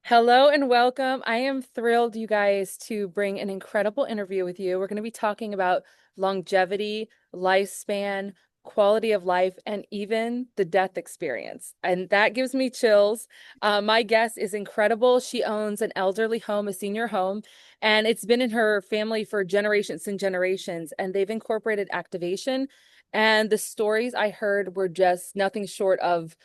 Hello and welcome. I am thrilled, you guys, to bring an incredible interview with you. We're going to be talking about longevity, lifespan, quality of life, and even the death experience. And that gives me chills. My guest is incredible. She owns an elderly home, a senior home, and it's been in her family for generations and generations. And they've incorporated activation. And the stories I heard were just nothing short of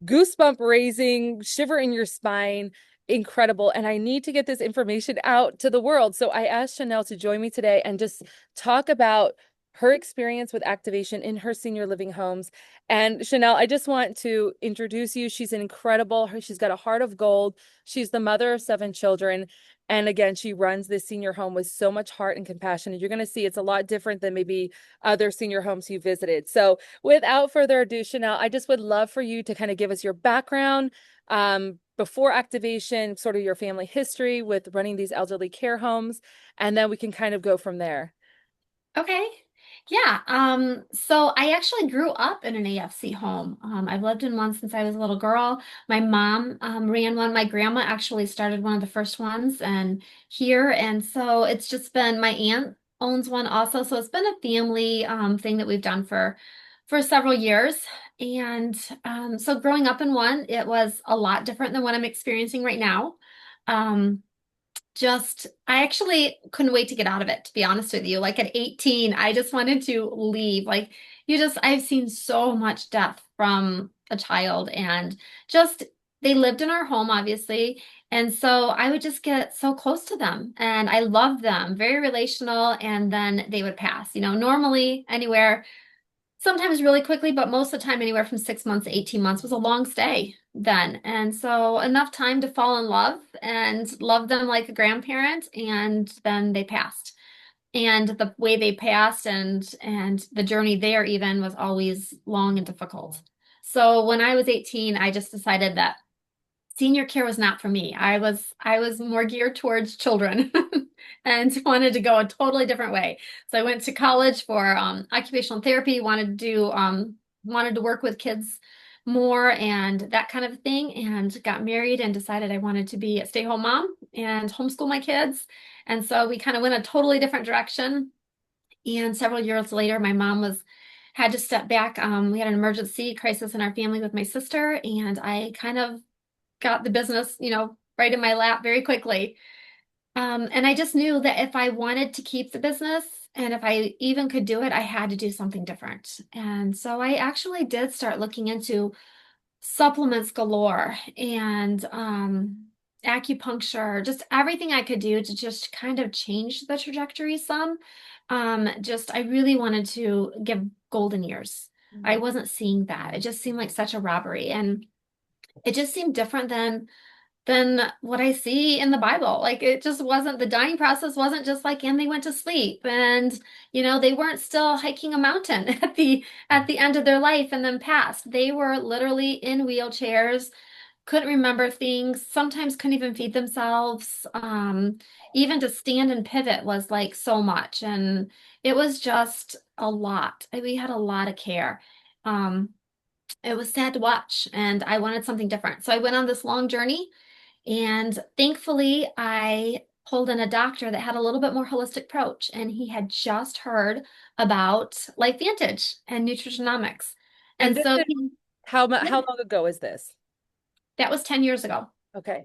goosebump raising, shiver in your spine, incredible. And I need to get this information out to the world. So I asked Shanell to join me today and just talk about her experience with activation in her senior living homes. And Shanell, I just want to introduce you. She's incredible. She's got a heart of gold. She's the mother of 7 children. And again, she runs this senior home with so much heart and compassion. And you're going to see it's a lot different than maybe other senior homes you visited. So without further ado, Shanell, I just would love for you to kind of give us your background, before activation, sort of your family history with running these elderly care homes, and then we can kind of go from there. Okay. Yeah. So I actually grew up in an AFC home. I've lived in one since I was a little girl. My mom ran one. My grandma actually started one of the first ones and here. And so it's just been my aunt owns one also. So it's been a family thing that we've done for several years. And so growing up in one, it was a lot different than what I'm experiencing right now. Um, I actually couldn't wait to get out of it, to be honest with you. Like at 18, I just wanted to leave. I've seen so much death from a child and just they lived in our home, obviously. And so I would just get so close to them and I loved them, very relational, and then they would pass. Normally anywhere sometimes really quickly, but most of the time, anywhere from 6 months to 18 months was a long stay then. And so enough time to fall in love and love them like a grandparent, and then they passed. And the way they passed and the journey there even was always long and difficult. So when I was 18, I just decided that senior care was not for me. I was more geared towards children and wanted to go a totally different way. So I went to college for occupational therapy, wanted to work with kids more and that kind of thing, and got married and decided I wanted to be a stay-home mom and homeschool my kids. And so we kind of went a totally different direction. And several years later, my mom was had to step back. We had an emergency crisis in our family with my sister, and I kind of got the business, right in my lap very quickly. And I just knew that if I wanted to keep the business and if I even could do it, I had to do something different. And so I actually did start looking into supplements galore and acupuncture, just everything I could do to just kind of change the trajectory some. I really wanted to give golden years. I Mhm. wasn't seeing that. It just seemed like such a robbery. And it just seemed different than what I see in the Bible. Like it just wasn't the dying process wasn't just like and they went to sleep and they weren't still hiking a mountain at the end of their life and then passed. They were literally in wheelchairs, couldn't remember things, sometimes couldn't even feed themselves. Even to stand and pivot was like so much and it was just a lot. We had a lot of care. Um, it was sad to watch and I wanted something different. So I went on this long journey and thankfully I pulled in a doctor that had a little bit more holistic approach and he had just heard about LifeVantage and nutrigenomics. And And this so is yeah, how long ago is this? that was 10 years ago. Okay.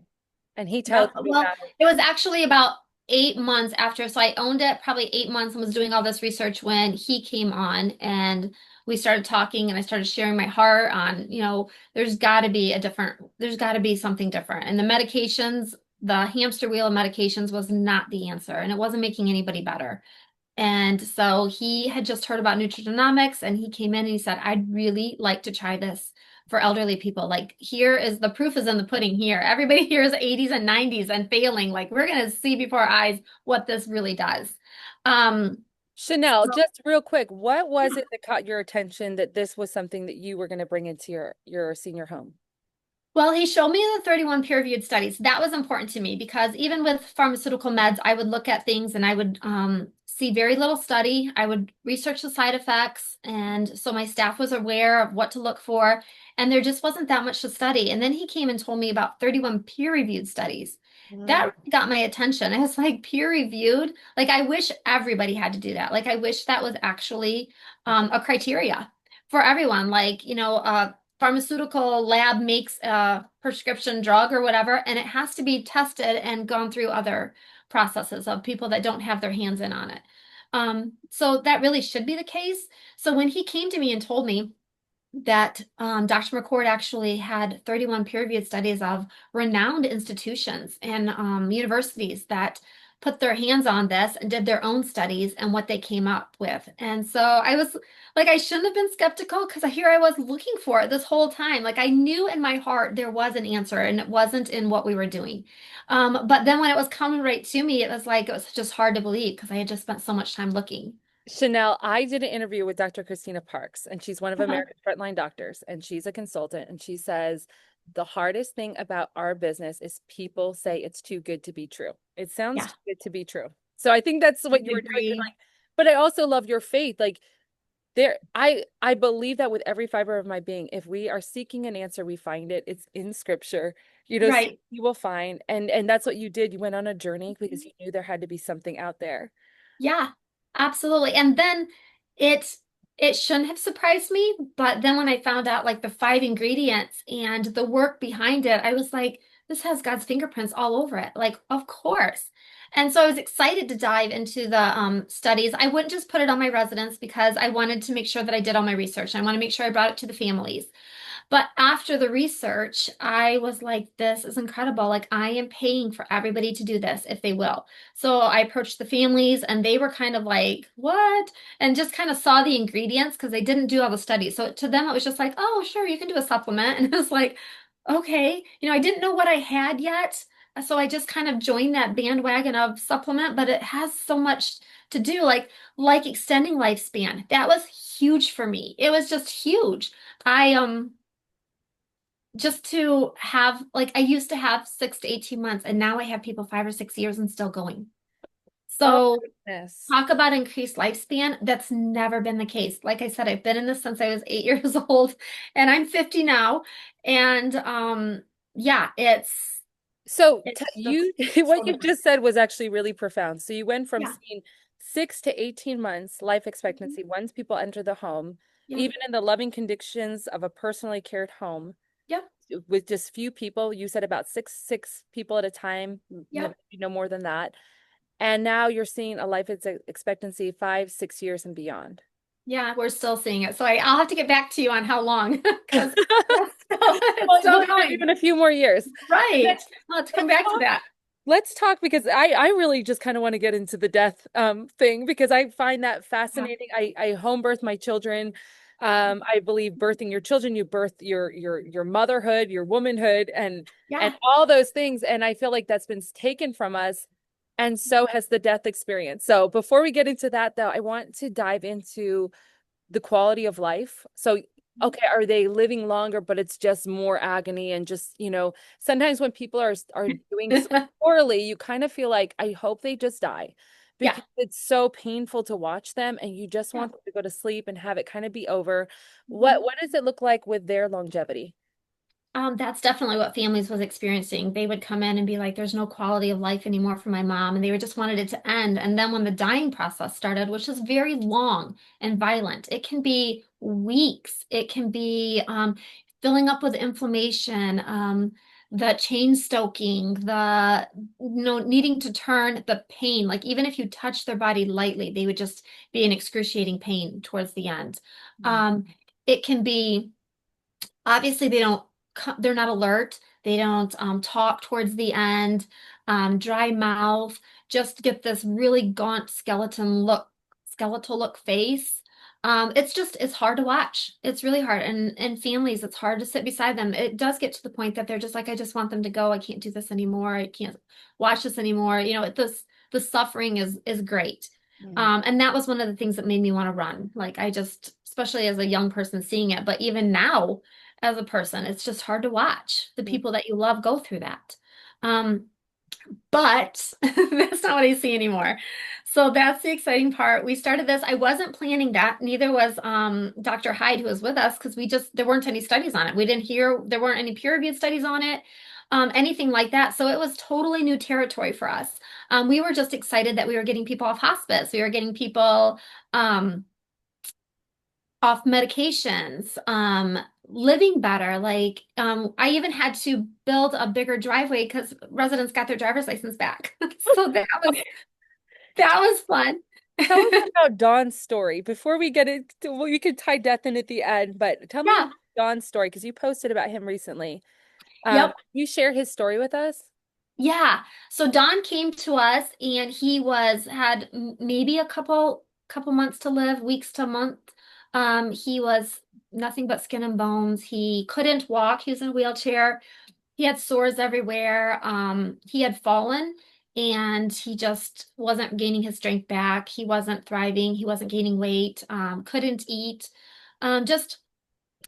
And he tells Yep. you Well, about it. it was actually about 8 months after. So I owned it probably 8 months and was doing all this research when he came on and we started talking and I started sharing my heart on, there's got to be something different. And the medications, the hamster wheel of medications was not the answer and it wasn't making anybody better. And so he had just heard about nutrigenomics and he came in and he said, I'd really like to try this for elderly people. Like here is the proof is in the pudding here. Everybody here is 80s and 90s and failing. Like we're going to see before our eyes what this really does. Um, Shanell, so just real quick, what was yeah. it that caught your attention that this was something that you were going to bring into your senior home? Well, he showed me the 31 peer-reviewed studies. That was important to me because even with pharmaceutical meds, I would look at things and I would see very little study. I would research the side effects, and so my staff was aware of what to look for. and there just wasn't that much to study. And then he came and told me about 31 peer-reviewed studies. That Mm. really got my attention. I was like, peer-reviewed? Like, I wish everybody had to do that. Like, I wish that was actually a criteria for everyone. Like, a pharmaceutical lab makes a prescription drug or whatever, and it has to be tested and gone through other processes of people that don't have their hands in on it. So that really should be the case. So when he came to me and told me that Dr. McCord actually had 31 peer-reviewed studies of renowned institutions and universities that put their hands on this and did their own studies and what they came up with. And so I was like, I shouldn't have been skeptical because here I was looking for it this whole time. Like I knew in my heart there was an answer and it wasn't in what we were doing. But then when it was coming right to me, it was like, it was just hard to believe because I had just spent so much time looking. Shanell, I did an interview with Dr. Christina Parks, and she's one of Uh-huh. America's frontline doctors, and she's a consultant. And she says the hardest thing about our business is people say it's too good to be true. It sounds Yeah, too good to be true. So I think that's I what you were doing. agree. Like, but I also love your faith. Like I believe that with every fiber of my being, if we are seeking an answer, we find it. It's in scripture. Seek, Right. you will find. And that's what you did. You went on a journey because you knew there had to be something out there. Yeah, absolutely. And then it it shouldn't have surprised me, but then when I found out like the five ingredients and the work behind it, I was like, this has God's fingerprints all over it. Like, of course. And so I was excited to dive into the studies. I wouldn't just put it on my residents because I wanted to make sure that I did all my research. I want to make sure I brought it to the families. But after the research, I was like, this is incredible. Like, I am paying for everybody to do this if they will. So I approached the families and they were kind of like, what? And just kind of saw the ingredients because they didn't do all the studies. So to them, it was just like, oh, sure, you can do a supplement. And it was like, okay. I didn't know what I had yet. So I just kind of joined that bandwagon of supplement, but it has so much to do, like extending lifespan. That was huge for me. It was just huge. I just to have like I used to have 6 to 18 months and now I have people 5 or 6 years and still going. Oh So my goodness. talk about increased lifespan. That's never been the case. Like I said, I've been in this since I was 8 years old and I'm 50 now. And yeah, So it's just you so what you different. just said was actually really profound. So you went from Yeah. seeing 6 to 18 months life Mhm. expectancy once people enter the home, Yep. even in the loving conditions of a personally cared home, Yep. with just few people. You said about six people at a time, Yep. no more than that. And now you're seeing a life expectancy 5, 6 years and beyond. Yeah, we're still seeing it. So I'll have to get back to you on how long because it's Well, still we'll give it going. even a few more years. Right. Let's I'll have to come let's back to talk. that. Let's talk because I really just kind of want to get into the death thing because I find that Yeah. fascinating. I home birth my children. I believe birthing your children, you birth your motherhood, your womanhood, and Yeah. all those things. And I feel like that's been taken from us, and so has the death experience. So before we get into that, though, I want to dive into the quality of life. So, okay, are they living longer, but it's just more agony and just, sometimes when people are doing so poorly, you kind of feel like, I hope they just die Yeah. because it's so painful to watch them and you just Yeah. want them to go to sleep and have it kind of be over. What Mhm. what does it look like with their longevity? That's definitely what families was experiencing. They would come in and be like, there's no quality of life anymore for my mom. And they just wanted it to end. And then when the dying process started, which is very long and violent, it can be weeks. It can be filling up with inflammation, the chain stoking, the needing to turn the pain. Like even if you touch their body lightly, they would just be in excruciating pain towards the end. Mm. Um, it can be obviously they're not alert. They don't talk towards the end, dry mouth, just get this really gaunt skeletal look face. It's hard to watch. It's really hard. And families, it's hard to sit beside them. It does get to the point that they're just like, I just want them to go. I can't do this anymore. I can't watch this anymore. The suffering is great. Mm. And that was one of the things that made me want to run. Like I just, especially as a young person seeing it, but even now as a person, it's just hard to watch the Mm. people that you love go through that. Um, but that's not what I see anymore. So that's the exciting part. We started this. I wasn't planning that. Neither was Dr. Hyde, who was with us, because we just there weren't any studies on it. We didn't hear there weren't any peer-reviewed studies on it, anything like that. So it was totally new territory for us. We were just excited that we were getting people off hospice. We were getting people um, off medications, living better. Like, I even had to build a bigger driveway because residents got their driver's license back. So that was fun. Tell us about Dawn's story before we get into, well, you could tie death in at the end, but tell me about Yeah. Dawn's story because you posted about him recently. Yep. You share his story with us? Yeah. So Don came to us and he had maybe a couple months to live, weeks to a month. He was nothing but skin and bones. He couldn't walk. He was in a wheelchair. He had sores everywhere. He had fallen and he just wasn't gaining his strength back. He wasn't thriving. He wasn't gaining weight. Couldn't eat. Just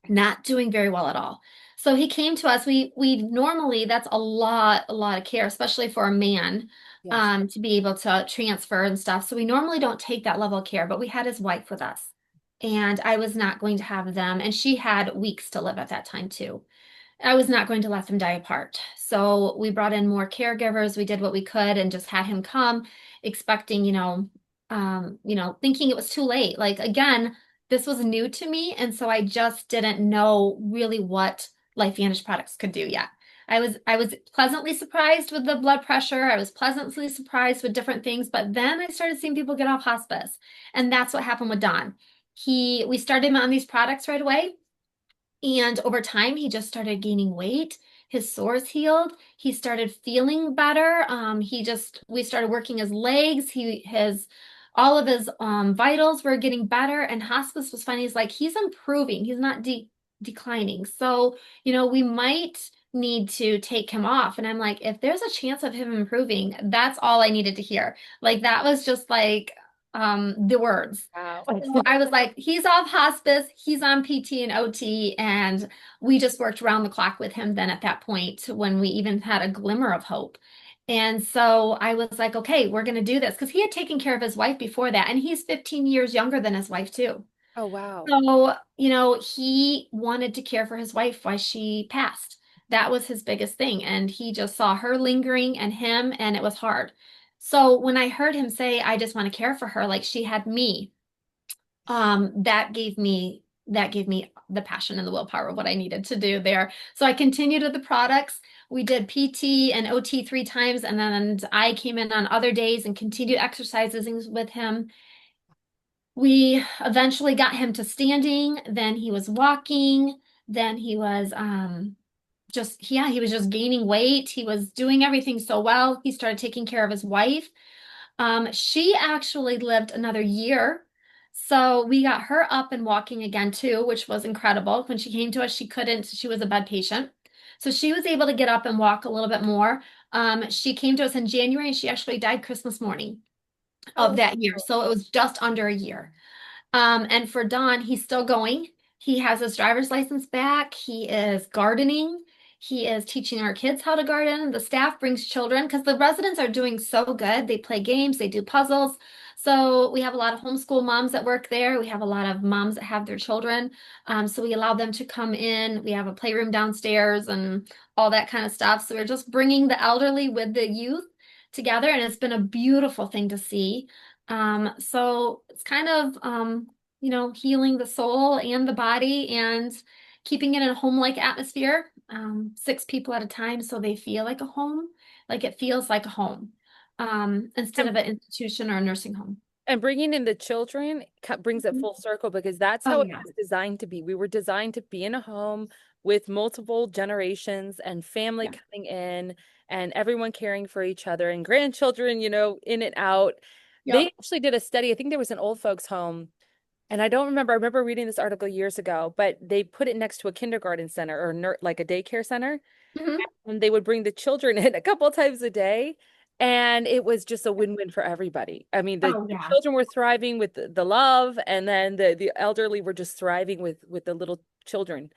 not doing very well at all. So he came to us. We normally that's a lot of care, especially for a man, Yes. to be able to transfer and stuff. So we normally don't take that level of care, but we had his wife with us. And I was not going to have them, and she had weeks to live at that time too. I was not going to let them die apart. So we brought in more caregivers. We did what we could and just had him come, expecting, thinking it was too late. Like again, this was new to me, and so I just didn't know really what LifeVantage products could do yet. I was pleasantly surprised with the blood pressure. I was pleasantly surprised with different things, but then I started seeing people get off hospice, and that's what happened with Don. We started him on these products right away. And over time, he just started gaining weight. His sores healed. He started feeling better. We started working his legs. All of his vitals were getting better. And hospice was finding he's improving. He's not declining. So, we might need to take him off. And I'm like, if there's a chance of him improving, that's all I needed to hear. Like that was just like the words. Wow. So I was like, he's off hospice, he's on PT and OT, and we just worked around the clock with him then at that point when we even had a glimmer of hope. And so I was like, okay, we're going to do this because he had taken care of his wife before that, and he's 15 years younger than his wife too. Oh, wow. So, he wanted to care for his wife while she passed. That was his biggest thing. And he just saw her lingering and him, and it was hard. So when I heard him say, I just want to care for her like she had me, that gave me the passion and the willpower of what I needed to do there. So I continued with the products. We did PT and OT 3 times, and then I came in on other days and continued exercises with him. We eventually got him to standing, then he was walking, then he was he was just gaining weight. He was doing everything so well. He started taking care of his wife. She actually lived another year. So we got her up and walking again too, which was incredible. When she came to us, she was a bed patient. So she was able to get up and walk a little bit more. She came to us in January and she actually died Christmas morning of Oh, that year. So it was just under a year. And for Don, he's still going. He has his driver's license back. He is gardening. He is teaching our kids how to garden. The staff brings children because the residents are doing so good. They play games, they do puzzles. So we have a lot of homeschool moms that work there. We have a lot of moms that have their children. So we allow them to come in. We have a playroom downstairs and all that kind of stuff. So we're just bringing the elderly with the youth together, and it's been a beautiful thing to see. So it's kind of, healing the soul and the body and keeping it in a home-like atmosphere, 6 people at a time, so they feel like a home, like it feels like a home, instead and of an institution or a nursing home. And bringing in the children brings it Mhm. full circle because that's Oh how it yeah. was designed to be. We were designed to be in a home with multiple generations and family Yeah. coming in and everyone caring for each other and grandchildren, in and out. They Yep. actually did a study. I think there was an old folks home, and I don't remember. I remember reading this article years ago, but they put it next to a kindergarten center or like a daycare center, Hmm. and they would bring the children in a couple times a day. And it was just a win-win for everybody. I mean, the, Oh the yeah. children were thriving with the love, and then the elderly were just thriving with the little children.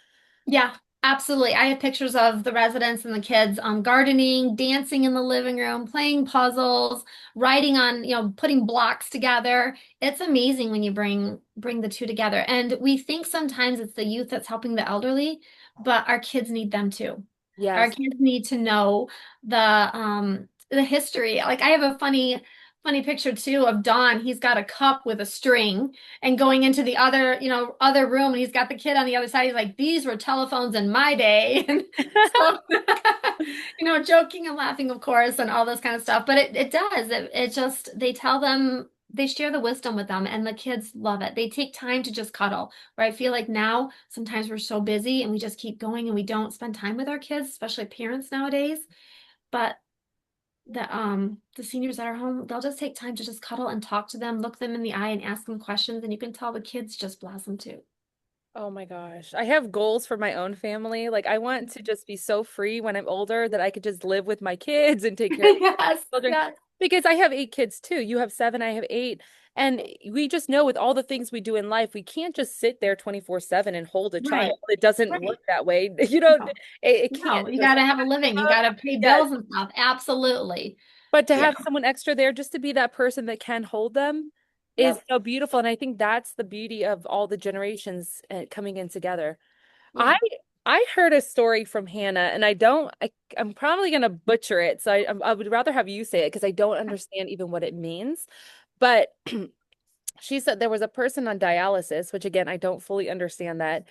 Yeah. Absolutely. I have pictures of the residents and the kids gardening, dancing in the living room, playing puzzles, writing on, putting blocks together. It's amazing when you bring the two together. And we think sometimes it's the youth that's helping the elderly, but our kids need them too. Our Yes. kids need to know the history. Like I have a funny picture too of Don. He's got a cup with a string and going into the other room, and he's got the kid on the other side. He's like, these were telephones in my day. And so, joking and laughing, of course, and all this kind of stuff. But it does. It just, they tell them, they share the wisdom with them, and the kids love it. They take time to just cuddle. Where I feel like now, sometimes we're so busy and we just keep going and we don't spend time with our kids, especially parents nowadays. But the seniors at our home, they'll just take time to just cuddle and talk to them, look them in the eye and ask them questions, and you can tell the kids just blossom too. Oh my gosh. I have goals for my own family. Like I want to just be so free when I'm older that I could just live with my kids and take care of Yes, children. yes. Because I have 8 kids too. You have 7, I have 8. And we just know with all the things we do in life, we can't just sit there 24/7 and hold a child. Right, It doesn't work right. that way. You know, No, it can't. no, you So got to have a living. You got to pay yes. bills and stuff. Absolutely. But to Yeah. have someone extra there just to be that person that can hold them is Yep. so beautiful. And I think that's the beauty of all the generations coming in together. I Yeah. I heard a story from Hannah, and I'm probably gonna butcher it, so I would rather have you say it because I don't understand even what it means. But she said there was a person on dialysis, which again I don't fully understand that,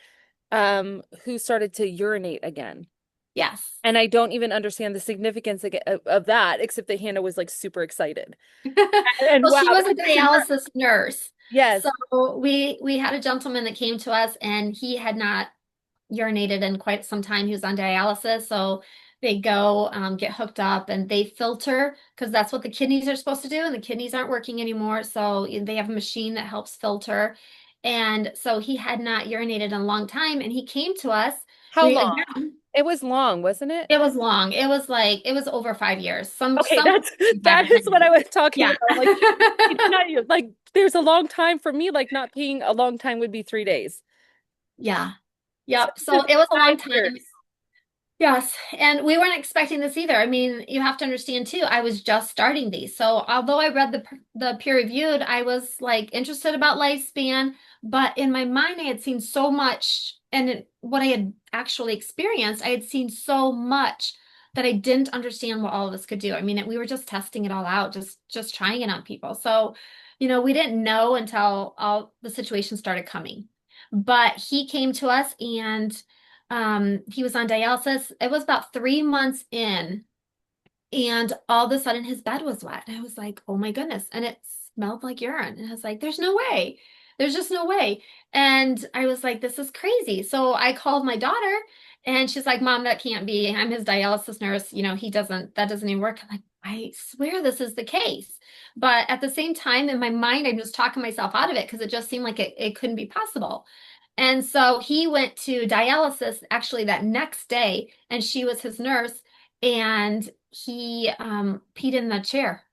who started to urinate again. Yes. And I don't even understand the significance of that, except that Hannah was like super excited. And Well, wow, she was a that just confirmed. dialysis nurse. Yes. So we had a gentleman that came to us and he had not urinated in quite some time. He was on dialysis. So they go get hooked up and they filter because that's what the kidneys are supposed to do. And the kidneys aren't working anymore. So they have a machine that helps filter. And so he had not urinated in a long time. And he came to us. How We, long? again, It was long, wasn't it? it was long. It was over 5 years. Okay, Some that's 5 or that is 10 what I years. was talking Yeah. about. Like it's not like there's a long time for me, like not peeing a long time would be 3 days. Yeah. So Yep. this So is it was a long 5 years. time. Yes, and we weren't expecting this either. I mean, you have to understand too, I was just starting these. So although I read the peer reviewed, I was like interested about lifespan, but in my mind I had seen so much and what I had actually experienced, I had seen so much that I didn't understand what all of this could do. I mean, we were just testing it all out, just trying it on people. So, we didn't know until all the situations started coming. But he came to us and he was on dialysis. It was about 3 months in, and all of a sudden his bed was wet. And I was like, oh my goodness. And it smelled like urine. And I was like, there's no way. There's just no way. And I was like, this is crazy. So I called my daughter and she's like, Mom, that can't be. I'm his dialysis nurse. That doesn't even work. I'm like, I swear this is the case. But at the same time, in my mind, I'm just talking myself out of it because it just seemed like it couldn't be possible. And so he went to dialysis actually that next day, and she was his nurse, and he peed in the chair.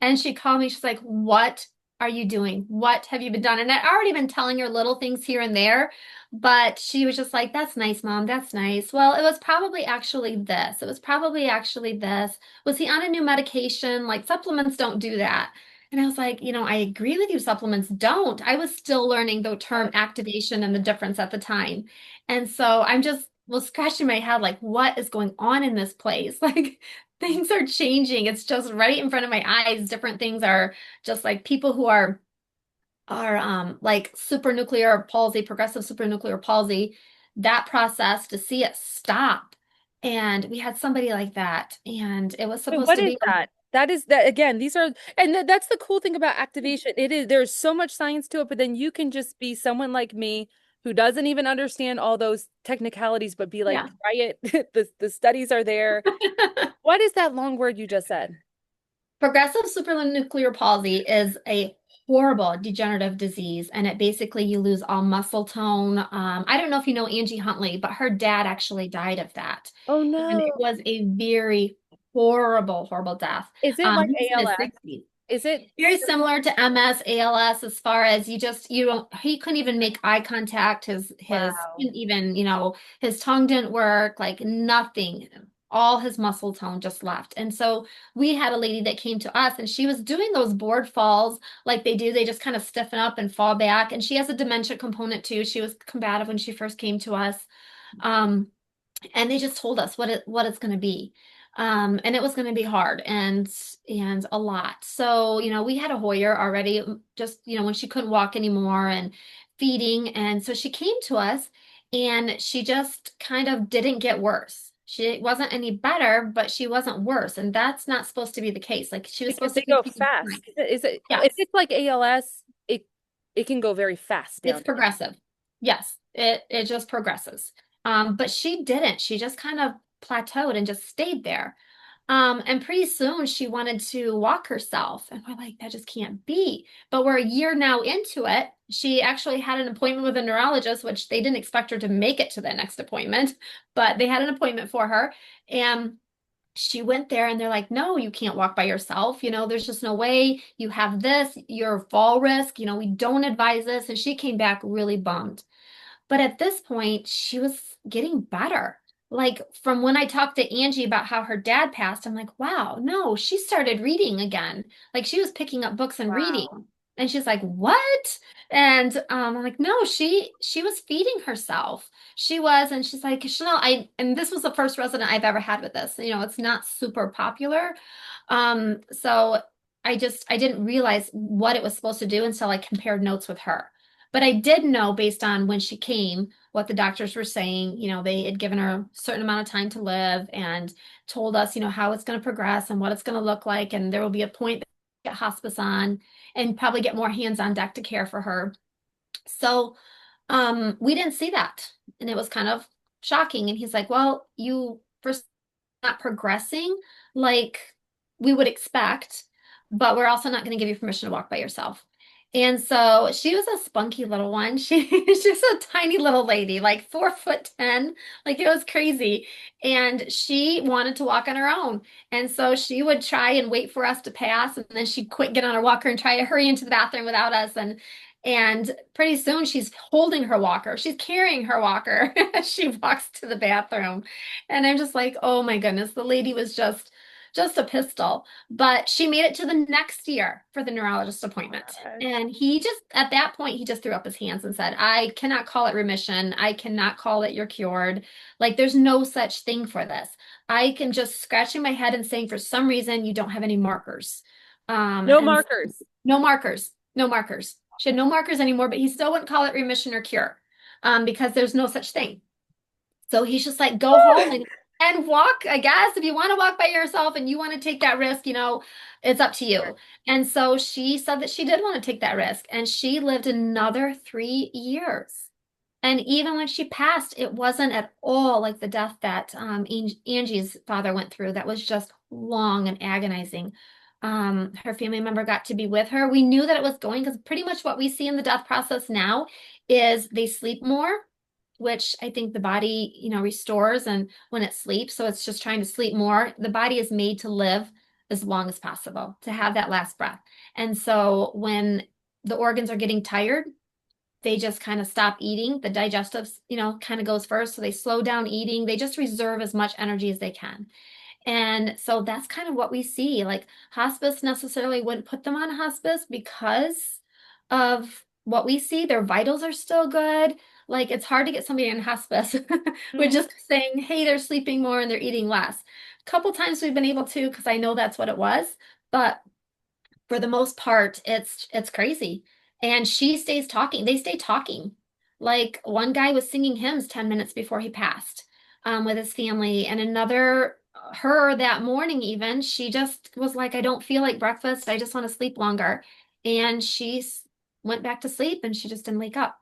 And she called me. She's like, "What are you doing? What have you been done?" And I'd already been telling her little things here and there, but she was just like, "That's nice, Mom. That's nice." Well, it was probably actually this. It was probably actually this. Was he on a new medication? Like supplements don't do that. And I was like, I agree with you, supplements don't. I was still learning the term activation and the difference at the time. And so I'm just was scratching my head like, what is going on in this place? Like things are changing. It's just right in front of my eyes. Different things are just like people who are like supranuclear palsy, progressive supranuclear palsy, that process to see it stop. And we had somebody like that, and it was Wait, supposed what to is be that? That is that again, these are and that's the cool thing about activation. It is there's so much science to it, but then you can just be someone like me who doesn't even understand all those technicalities, but be like, yeah. try it. The studies are there. What is that long word you just said? Progressive supranuclear palsy is a horrible degenerative disease, and it basically you lose all muscle tone. I don't know if you know Angie Huntley, but her dad actually died of that, Oh and it no. was a very horrible, horrible death. Is it like He was in his ALS? 60s. Is it Very similar to MS, ALS, as far as you don't, he couldn't even make eye contact. His wow. couldn't even, his tongue didn't work, like nothing. All his muscle tone just left. And so we had a lady that came to us and she was doing those board falls like they do. They just kind of stiffen up and fall back. And she has a dementia component too. She was combative when she first came to us. Um, and they just told us what it's going to be. And it was going to be hard and a lot. So, we had a Hoyer already, just, when she couldn't walk anymore and feeding. And so she came to us and she just kind of didn't get worse. She wasn't any better, but she wasn't worse. And that's not supposed to be the case. Like she was Because supposed to they go continue fast? fine. If Yes. it's like ALS, it can go very fast It's down. progressive. Yes, it just progresses. But she didn't. She just kind of plateaued and just stayed there. And pretty soon she wanted to walk herself. And we're like, that just can't be. But we're a year now into it. She actually had an appointment with a neurologist, which they didn't expect her to make it to the next appointment, but they had an appointment for her. And she went there and they're like, no, you can't walk by yourself. There's just no way. You have this, your fall risk. We don't advise this. And she came back really bummed. But at this point, she was getting better. Like from when I talked to Angie about how her dad passed, I'm like, wow, no, she started reading again. Like she was picking up books and Wow. reading. And she's like, what? And I'm like, no, she was feeding herself. She was, and she's like, Shanell, and this was the first resident I've ever had with this. It's not super popular. So I didn't realize what it was supposed to do until I compared notes with her. But I did know based on when she came, what the doctors were saying. They had given her a certain amount of time to live and told us, how it's going to progress and what it's going to look like. And there will be a point that we get hospice on and probably get more hands on deck to care for her. So we didn't see that. And it was kind of shocking. And he's like, well, you first not progressing like we would expect, but we're also not going to give you permission to walk by yourself. And so she was a spunky little one. She's a tiny little lady, like 4'10", like it was crazy. And she wanted to walk on her own. And so she would try and wait for us to pass, and then she'd quit, get on her walker, and try to hurry into the bathroom without us. And pretty soon she's holding her walker. She's carrying her walker as she walks to the bathroom. And I'm just like, oh my goodness, the lady was just a pistol. But she made it to the next year for the neurologist appointment. And he just, at that point, he just threw up his hands and said, I cannot call it remission. I cannot call it you're cured. Like there's no such thing for this. I can just scratching my head and saying, for some reason, you don't have any markers. No And markers. no markers, no markers. She had no markers anymore, but he still wouldn't call it remission or cure, because there's no such thing. So he's just like, go home and walk, I guess. If you want to walk by yourself and you want to take that risk, it's up to you. And so she said that she did want to take that risk. And she lived another 3 years. And even when she passed, it wasn't at all like the death that Angie's father went through. That was just long and agonizing. Her family member got to be with her. We knew that it was going because pretty much what we see in the death process now is they sleep more, which I think the body, restores and when it sleeps. So it's just trying to sleep more. The body is made to live as long as possible, to have that last breath. And so when the organs are getting tired, they just kind of stop eating. The digestive, kind of goes first. So they slow down eating. They just reserve as much energy as they can. And so that's kind of what we see. Like hospice necessarily wouldn't put them on hospice because of what we see. Their vitals are still good. Like it's hard to get somebody in hospice with Mhm. just saying, hey, they're sleeping more and they're eating less. A couple times we've been able to because I know that's what it was. But for the most part, it's crazy. And she stays talking. They stay talking. Like one guy was singing hymns 10 minutes before he passed, with his family, and another her that morning even, she just was like, I don't feel like breakfast. I just want to sleep longer. And went back to sleep and she just didn't wake up.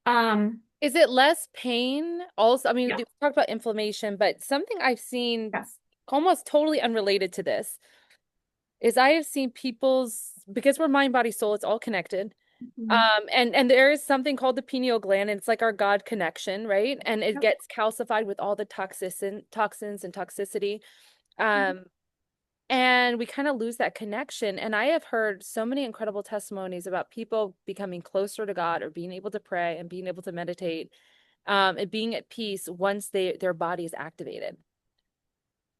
Um, Is it less pain? Also, I mean, yeah. we talked about inflammation, but something I've seen Yes. almost totally unrelated to this is I have seen people's, because we're mind, body, soul, it's all connected. Mhm. And there is something called the pineal gland, and it's like our God connection, right? And it Yep. gets calcified with all the toxins and toxicity. Mhm. Um, and we kind of lose that connection. And I have heard so many incredible testimonies about people becoming closer to God or being able to pray and being able to meditate, and being at peace once their body is activated.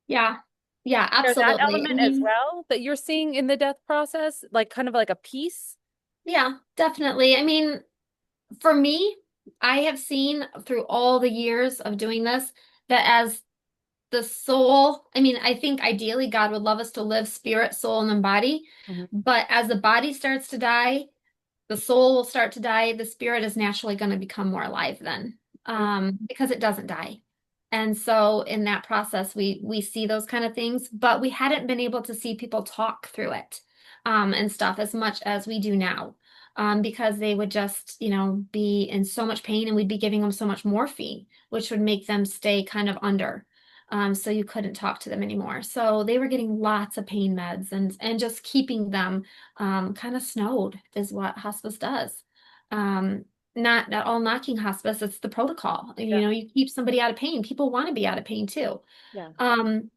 Yeah. Yeah, There's that absolutely. I element as mean, well that you're seeing in the death process, like kind of like a peace. yeah, definitely. I mean, for me, I have seen through all the years of doing this that as the soul, I mean, I think ideally God would love us to live spirit, soul, and then body. Mhm. But as the body starts to die, the soul will start to die. The spirit is naturally going to become more alive then, because it doesn't die. And so in that process, we see those kind of things, but we hadn't been able to see people talk through it, and stuff as much as we do now, because they would just, be in so much pain, and we'd be giving them so much morphine, which would make them stay kind of under. So you couldn't talk to them anymore. So they were getting lots of pain meds and just keeping them kind of snowed is what hospice does. Um, not all knocking hospice, it's the protocol. Yeah, You keep somebody out of pain. People want to be out of pain too. yeah. Um,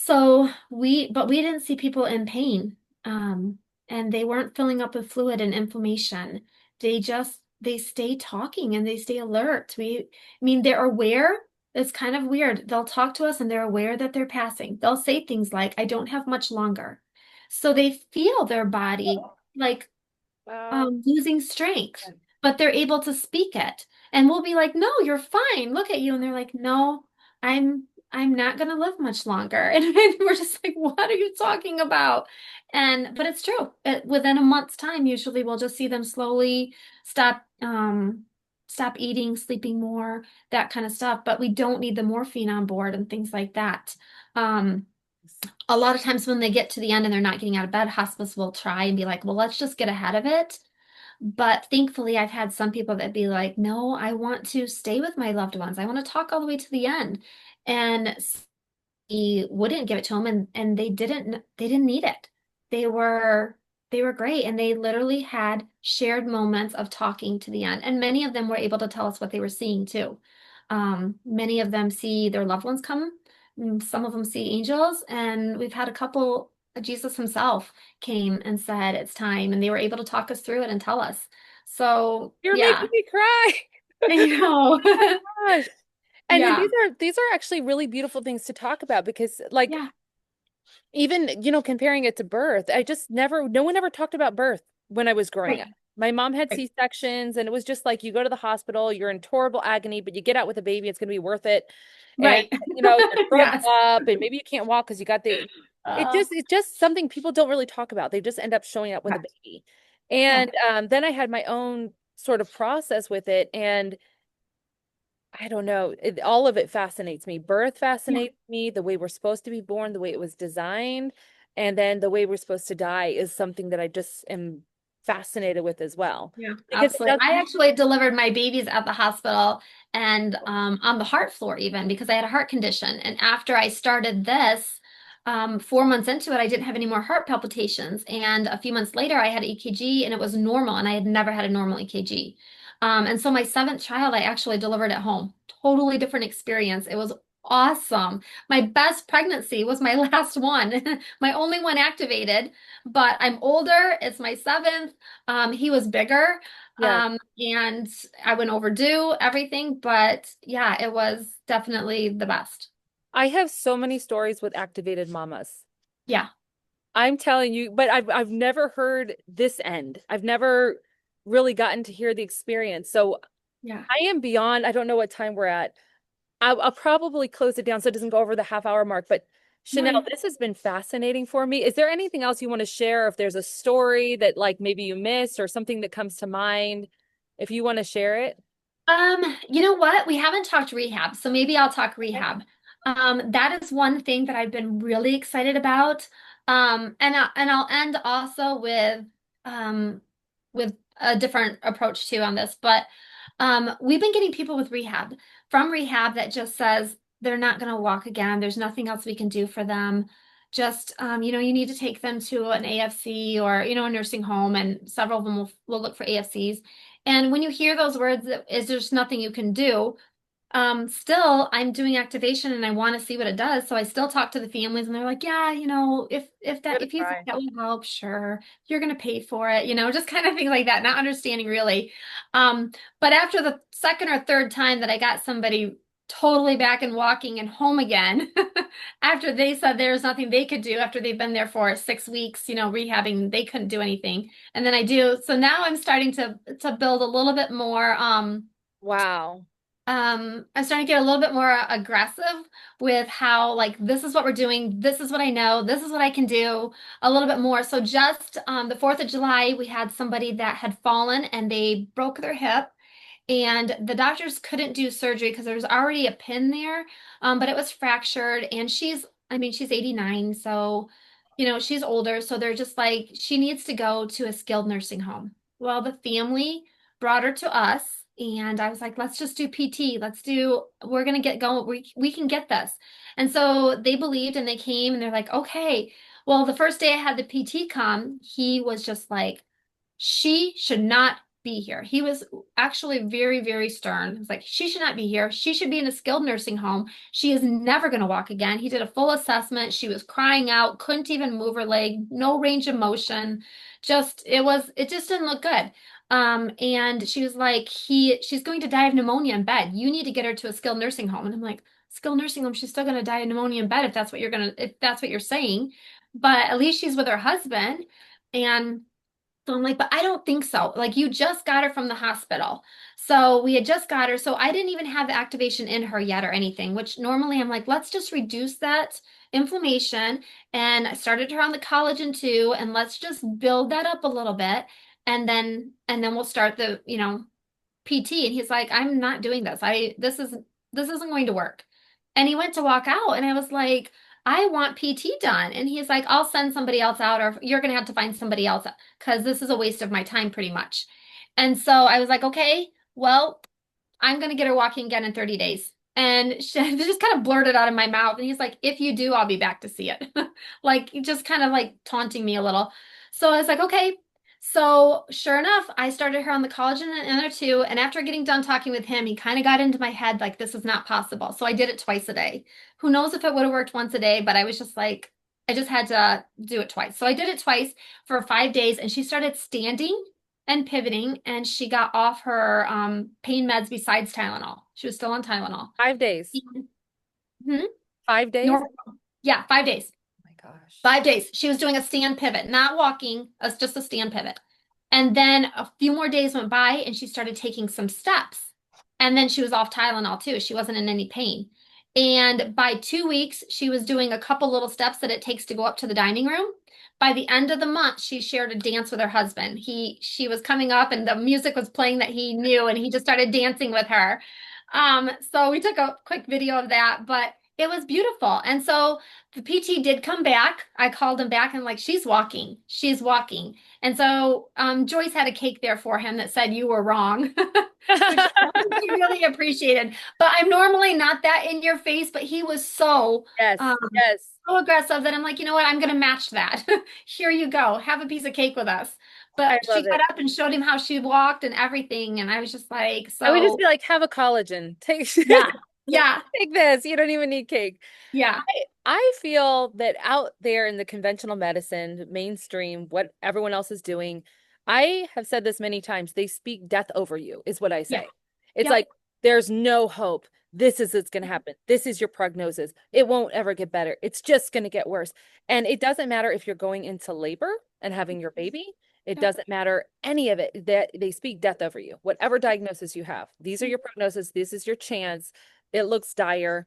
but we didn't see people in pain. And they weren't filling up with fluid and inflammation. They stay talking and they stay alert. I mean, they're aware. It's kind of weird. They'll talk to us and they're aware that they're passing. They'll say things like, I don't have much longer. So they feel their body like Wow. losing strength, but they're able to speak it. And we'll be like, "No, you're fine. Look at you." And they're like, "No, I'm not going to live much longer." And we're just like, "What are you talking about?" But it's true. Within a month's time, usually we'll just see them slowly stop stop eating, sleeping more, that kind of stuff, but we don't need the morphine on board and things like that. Um, a lot of times when they get to the end and they're not getting out of bed, hospice will try and be like, well, let's just get ahead of it. But thankfully, I've had some people that be like, no, I want to stay with my loved ones. I want to talk all the way to the end. And he wouldn't give it to them, and they didn't need it. They were they were great, and they literally had shared moments of talking to the end. And many of them were able to tell us what they were seeing too. Many of them see their loved ones come. Some of them see angels, and we've had a couple. Jesus himself came and said it's time, and they were able to talk us through it and tell us. So You're yeah, making me cry. you know, Gosh. And then yeah, these are actually really beautiful things to talk about because like yeah, even, comparing it to birth, no one ever talked about birth when I was growing right, up. My mom had right, C-sections and it was just like you go to the hospital, you're in horrible agony, but you get out with a baby, it's going to be worth it. And right. you're throwing Yes. up and maybe you can't walk because you got the Uh, it's just something people don't really talk about. They just end up showing up with a yes. baby. Yeah. And then I had my own sort of process with it and I don't know. All of it fascinates me. Birth Yeah. fascinates me, the way we're supposed to be born, the way it was designed, and then the way we're supposed to die is something that I just am fascinated with as well. Yeah, Because it absolutely. does, I actually delivered my babies at the hospital and on the heart floor even because I had a heart condition. And after I started this, 4 months into it, I didn't have any more heart palpitations. And a few months later, I had EKG and it was normal, and I had never had a normal EKG. And so my seventh child, I actually delivered at home. Totally different experience. It was awesome. My best pregnancy was my last one, my only one activated, but I'm older. It's my seventh. He was bigger, yeah. and I went overdue everything, but yeah, it was definitely the best. I have so many stories with activated mamas. Yeah, I'm telling you, but I've never heard this end. I've never really gotten to hear the experience. So yeah, I am beyond, I don't know what time we're at. I'll probably close it down so it doesn't go over the half-hour mark. But Shanell, right. this has been fascinating for me. Is there anything else you want to share? If there's a story that like maybe you missed or something that comes to mind, if you want to share it. You know what? We haven't talked rehab, so maybe I'll talk Okay. rehab. That is one thing that I've been really excited about. And I'll end also um with a different approach too on this. But we've been getting people with rehab from rehab that just says they're not going to walk again. There's nothing else we can do for them. Just you need to take them to an AFC or a nursing home, and several of them will look for AFCs. And when you hear those words, is there's nothing you can do. Still I'm doing activation and I want to see what it does. So I still talk to the families and they're like, yeah, Give it a if you think try. that will help, sure, you're gonna pay for it, just kind of things like that, not understanding really. Um, but after the second or third time that I got somebody totally back and walking and home again, after they said there's nothing they could do after they've been there for 6 weeks, rehabbing, they couldn't do anything. And then I do. So now I'm starting to build a little bit more. Wow. I'm starting to get a little bit more aggressive with how, like, this is what we're doing, this is what I know, this is what I can do a little bit more. So just the 4th of July, we had somebody that had fallen and they broke their hip, and the doctors couldn't do surgery because there was already a pin there, but it was fractured. And I mean, she's 89, so she's older. So they're just like, she needs to go to a skilled nursing home. Well, the family brought her to us, and I was like, let's just do PT. We're gonna get going. We can get this. And so they believed and they came and they're like, okay. Well, the first day I had the PT come, he was just like, she should not be here. He was actually very, very stern. He was like, she should not be here. She should be in a skilled nursing home. She is never going to walk again. He did a full assessment. She was crying out, couldn't even move her leg, no range of motion. It just didn't look good. And she was like, she's going to die of pneumonia in bed. You need to get her to a skilled nursing home. And I'm like, skilled nursing home, she's still going to die of pneumonia in bed if that's what you're saying. But at least she's with her husband. And so I'm like, but I don't think so. Like, you just got her from the hospital. So we had just got her. So I didn't even have the activation in her yet or anything, which normally I'm like, let's just reduce that inflammation. And I started her on the collagen too. And let's just build that up a little bit. And then we'll start the, PT. And he's like, I'm not doing this. This isn't going to work. And he went to walk out and I was like, I want PT done. And he's like, I'll send somebody else out, or you're going to have to find somebody else because this is a waste of my time pretty much. And so I was like, okay, well, I'm going to get her walking again in 30 days. And she just kind of blurted out of my mouth. And he's like, if you do, I'll be back to see it. Like, just kind of like taunting me a little. So I was like, okay. So sure enough, I started her on the collagen and other two. And after getting done talking with him, he kind of got into my head like, this is not possible. So I did it twice a day. Who knows if it would have worked once a day, but I was just like, I just had to do it twice. So I did it twice for 5 days, and she started standing and pivoting, and she got off her pain meds besides Tylenol. She was still on Tylenol. 5 days. Mhm. 5 days? Normal. Yeah, 5 days. Oh my gosh. 5 days. She was doing a stand pivot, not walking, it's just a stand pivot. And then a few more days went by and she started taking some steps. And then she was off Tylenol too. She wasn't in any pain. And by 2 weeks, she was doing a couple little steps that it takes to go up to the dining room. By the end of the month, she shared a dance with her husband. She was coming up and the music was playing that he knew, and he just started dancing with her. So we took a quick video of that, but it was beautiful. And so the PT did come back. I called him back and like, she's walking, she's walking. And so Joyce had a cake there for him that said, you were wrong, which he really appreciated. But I'm normally not that in your face, but he was Yes, um, yes. so aggressive that I'm like, you know what? I'm going to match that. Here you go. Have a piece of cake with us. I But she love got it. up and showed him how she walked and everything. And I was just like, I would just so be like, have a collagen. Take yeah, yeah, take this. You don't even need cake. yeah. I feel that out there in the conventional medicine, mainstream, what everyone else is doing, I have said this many times, they speak death over you, is what I Yeah. say. It's Yep. like, there's no hope. This is what's going to happen. This is your prognosis. It won't ever get better. It's just going to get worse. And it doesn't matter if you're going into labor and having your baby. It Yep. doesn't matter any of it, that they speak death over you. Whatever diagnosis you have, these are your prognosis. This is your chance. It looks dire.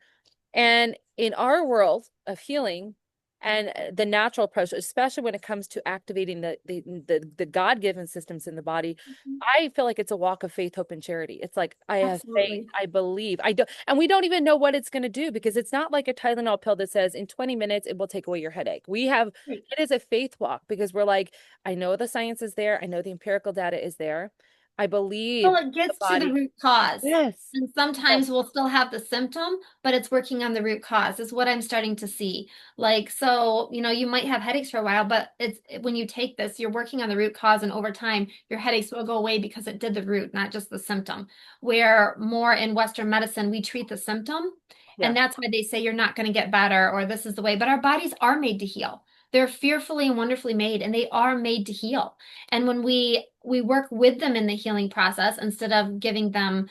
And in our world of healing and the natural approach, especially when it comes to activating the God-given systems in the body, I feel like it's a walk of faith, hope, and charity. It's like I have faith, Absolutely. I believe. I don't, and we don't even know what it's going to do because it's not like a Tylenol pill that says in 20 minutes it will take away your headache. Right. It is a faith walk because we're like, I know the science is there, I know the empirical data is there. I Well, believe it the gets to the body. root cause. Yes. And Yes. sometimes we'll still have the symptom, but it's working on the root cause, is what I'm starting to see. Like, so, you might have headaches for a while, but it's when you take this, you're working on the root cause, and over time, your headaches will go away because it did the root, not just the symptom. Where more in Western medicine, we treat the symptom, Yeah. and that's why they say you're not going to get better or this is the way. But our bodies are made to heal. They're fearfully and wonderfully made, and they are made to heal. And when we work with them in the healing process instead of giving them,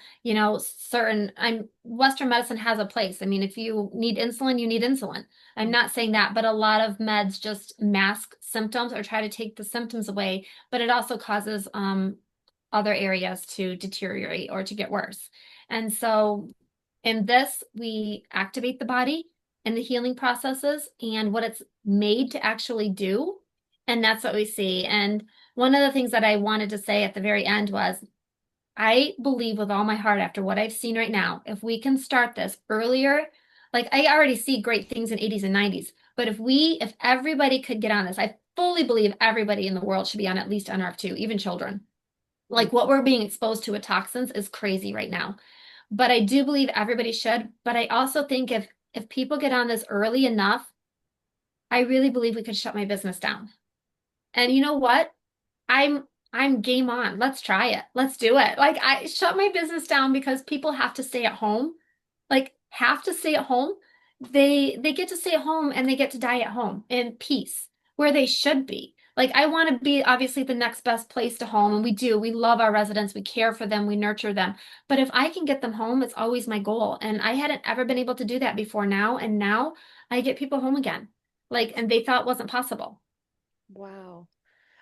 certain, Western medicine has a place. I mean, if you need insulin, you need insulin. I'm Mm. not saying that, but a lot of meds just mask symptoms or try to take the symptoms away, but it also causes other areas to deteriorate or to get worse. And so in this, we activate the body and the healing processes and what it's made to actually do. And that's what we see. And one of the things that I wanted to say at the very end was I believe with all my heart, after what I've seen right now, if we can start this earlier, like I already see great things in 80s and 90s, but if everybody could get on this, I fully believe everybody in the world should be on at least NRF2, even children. Mm. Like what we're being exposed to with toxins is crazy right now. But I do believe everybody should. But I also think if people get on this early enough, I really believe we could shut my business down. And you know what? I'm game on. Let's try it. Let's do it. Like I shut my business down because people have to stay at home. Like have to stay at home. They get to stay at home and they get to die at home in peace where they should be. Like I want to be obviously the next best place to home, and we do. We love our residents. We care for them. We nurture them. But if I can get them home, it's always my goal. And I hadn't ever been able to do that before now, and now I get people home again. Like and they thought it wasn't possible. Wow.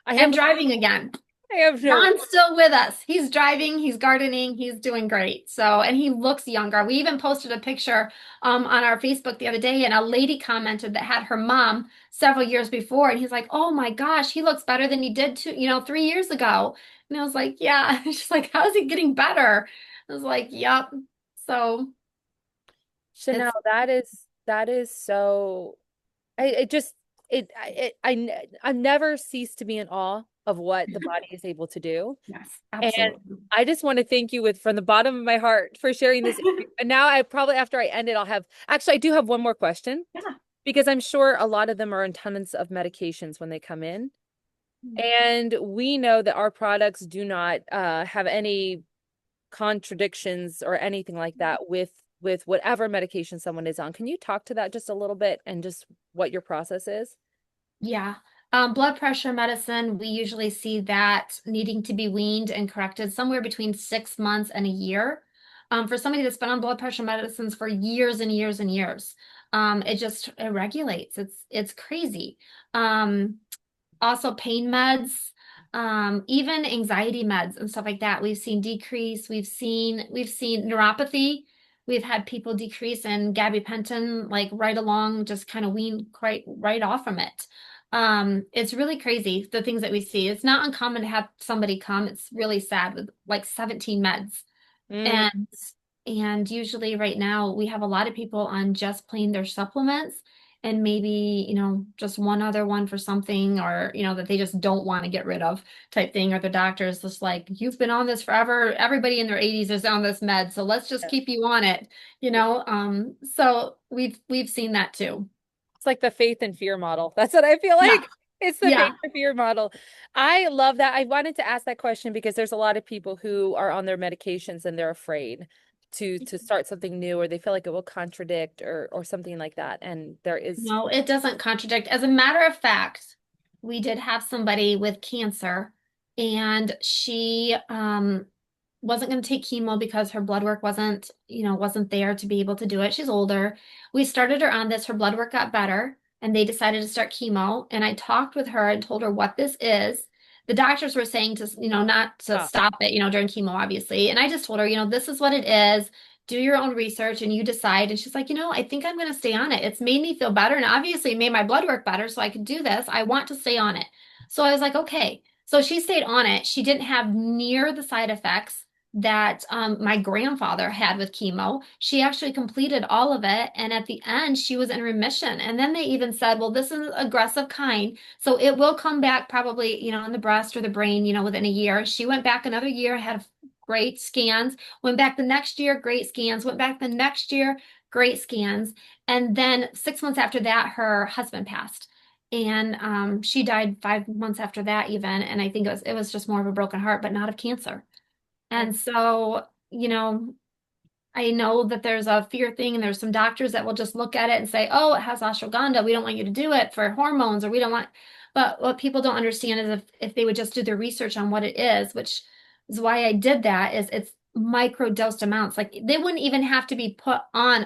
I have And driving again. I have no John's still with us. He's driving, he's gardening, he's doing great. So, and he looks younger. We even posted a picture on our Facebook the other day, and a lady commented that had her mom several years before, and he's like, "Oh my gosh, he looks better than he did 3 years ago." And I was like, "Yeah." She's like, "How is he getting better?" I was like, "Yep." So Chanel, it's that is so I it just I never cease to be in awe of what the body is able to do. yes, And absolutely. I just want to thank you with from the bottom of my heart for sharing this interview. And now I probably after I end it, I'll have actually I do have one more question Yeah. because I'm sure a lot of them are on tons of medications when they come in. And we know that our products do not have any contradictions or anything like that with whatever medication someone is on. Can you talk to that just a little bit and just what your process is? Yeah. Blood pressure medicine, we usually see that needing to be weaned and corrected somewhere between 6 months and a year. For somebody that's been on blood pressure medicines for years and years and years, it regulates. It's crazy. Um, Also pain meds, even anxiety meds and stuff like that. We've seen decrease. We've seen neuropathy. We've had people decrease in gabapentin, like right along, just kind of wean quite right off from it. It's really crazy the things that we see. It's not uncommon to have somebody come. It's really sad with like 17 meds. Mm, And and usually right now we have a lot of people on just plain their supplements and maybe, just one other one for something or, that they just don't want to get rid of type thing. Or the doctor is just like, you've been on this forever. Everybody in their 80s is on this med, so let's just yeah. keep you on it. So we've seen that too. It's like the faith and fear model. That's what I feel Yeah. like. It's the faith Yeah. and fear model. I love that. I wanted to ask that question because there's a lot of people who are on their medications and they're afraid to start something new or they feel like it will contradict or something like that. And there is No, it doesn't contradict. As a matter of fact, we did have somebody with cancer, and she wasn't going to take chemo because her blood work wasn't there to be able to do it. She's older. We started her on this. Her blood work got better, and they decided to start chemo. And I talked with her and told her what this is. The doctors were saying to, not to stop. stop it, during chemo, obviously. And I just told her, this is what it is. Do your own research and you decide. And she's like, I think I'm going to stay on it. It's made me feel better. And obviously, it made my blood work better. So I could do this. I want to stay on it. So I was like, okay. So she stayed on it. She didn't have near the side effects that my grandfather had with chemo. She actually completed all of it, and at the end, she was in remission. And then they even said, well, this is aggressive kind, so it will come back probably, in the breast or the brain, within a year. She went back another year, had great scans, went back the next year, great scans, went back the next year, great scans. And then 6 months after that, her husband passed. And she died 5 months after that, even. And I think it was just more of a broken heart, but not of cancer. I And so, I know that there's a fear thing, and there's some doctors that will just look at it and say, oh, it has ashwagandha. We don't want you to do it for hormones, or we don't want. But what people don't understand is if they would just do their research on what it is, which is why I did that, is it's micro dosed amounts. Like they wouldn't even have to be put on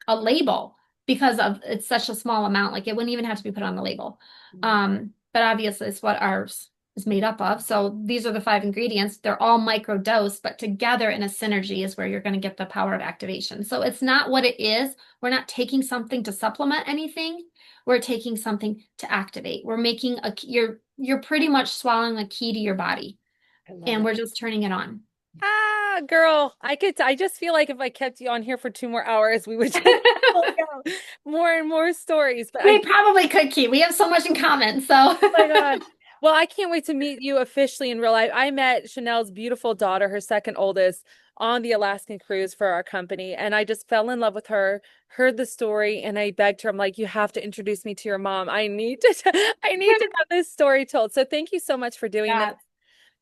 a label because of it's such a small amount. Like it wouldn't even have to be put on the label. But obviously it's what ours is made up of. So these are the five ingredients. They're all micro dose, but together in a synergy is where you're going to get the power of activation. So it's not what it is. We're not taking something to supplement anything. We're taking something to activate. We're making you're pretty much swallowing a key to your body, love and it. we're just turning it on. Ah, girl, I just feel like if I kept you on here for 2 more hours, we would just pull out more and more stories. But We probably could keep. We have so much in common. So oh my gosh. Well, I can't wait to meet you officially in real life. I met Shanell's beautiful daughter, her second oldest, on the Alaskan cruise for our company. And I just fell in love with her, heard the story, and I begged her, I'm like, you have to introduce me to your mom. I need to have this story told. So thank you so much for doing this. yeah,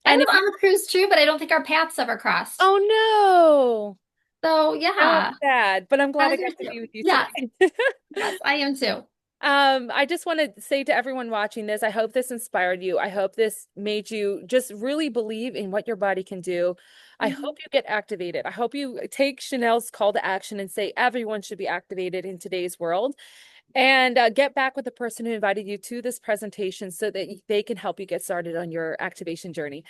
I And was if you, on the cruise too, but I don't think our paths ever crossed. oh So no, now I'm yeah, sad, but I'm I glad I was there got to too. be with you Yes, today. yes, I am too. I just want to say to everyone watching this, I hope this inspired you. I hope this made you just really believe in what your body can do. I Mhm. hope you get activated. I hope you take Chanel's call to action and say everyone should be activated in today's world, and get back with the person who invited you to this presentation so that they can help you get started on your activation journey.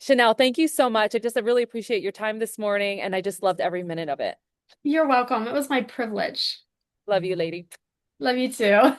Chanel, thank you so much. I really appreciate your time this morning, and I just loved every minute of it. You're welcome. It was my privilege. Love you, lady. Love you too.